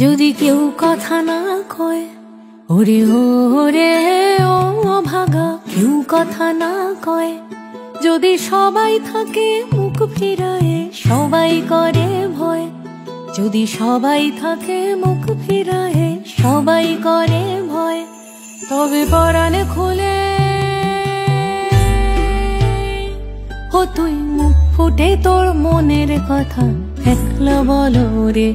যদি কেউ কথা না কয়, ওরে ওরে ও ভাগা, কেউ কথা না কয়। যদি সবাই থাকে মুখ ফিরায়ে, সবাই করে ভয়। যদি সবাই থাকে মুখ ফিরায়ে, সবাই করে ভয়। তবে পরাণে খুলে ও তুই মুখ ফুটে তোর মনের কথা একলা বলো রে।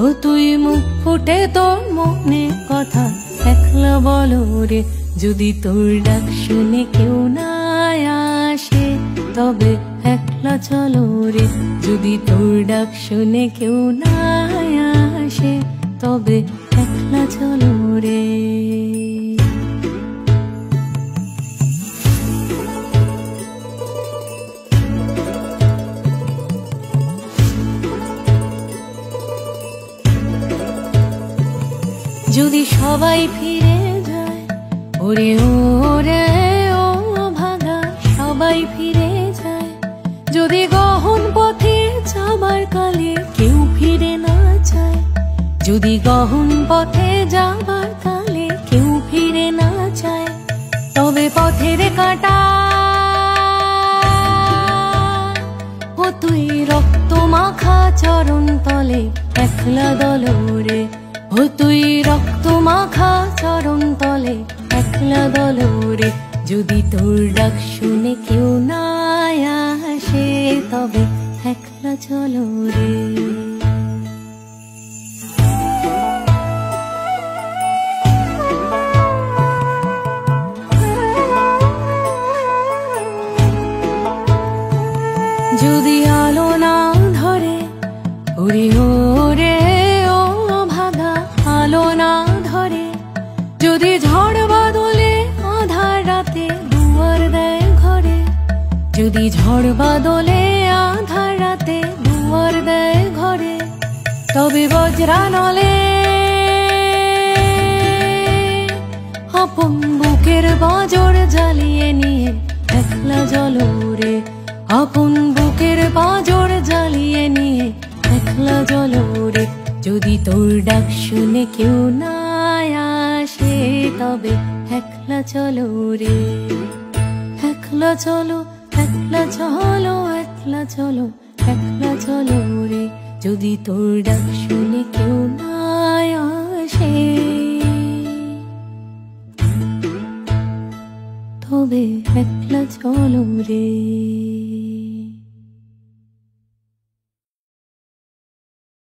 ও তুই মুখ ফুটে তোর মনের কথা একলা বলো রে। যদি তোর ডাক শুনে কেউ না আসে, তবে একলা চলো রে। যদি তোর ডাক শুনে কেউ না আসে, তবে একলা চলো রে। যদি সবাই ফিরে যায়, ওরে ওরে ও ভাগা, সবাই ফিরে যায়। যদি গহন পথে যাবার কালে কেউ ফিরে না যায়, যদি গহন পথে যাবার কালে কেউ ফিরে না যায়, তবে পথের কাঁটা ও তুই রক্ত মাখা চরণ তলে একলা দলো রে। ও তুই রক্ত মাখা চরণ তলে একলা দলো রে। যদি তোর ডাক শুনে কেউ না আসে, তবে একলা চলো রে। যদি আলো না ধরে, ওরে ওরে ও ভাগা, আলো না ধরে। যদি ঝড় বাদলে আধার রাতে দুয়ার দেয় ঘরে, যদি ঝড় বাদলে আধার রাতে দুয়ার দেয় ঘরে, তবে বজ্রানলে আপন বুকের বাজর জ্বালিয়ে নিয়ে একলা জ্বলো রে। আপন বুকের বাজর জ্বালিয়ে নিয়ে একলা জ্বলো রে। যদি তোর ডাক শুনে কেউ না আসে, তবে একলা চলো রে। একলা চলো, একলা চলো, একলা চলো, একলা চলো রে। যদি তোর ডাক শুনে কেউ না আসে, তবে একলা চলো রে।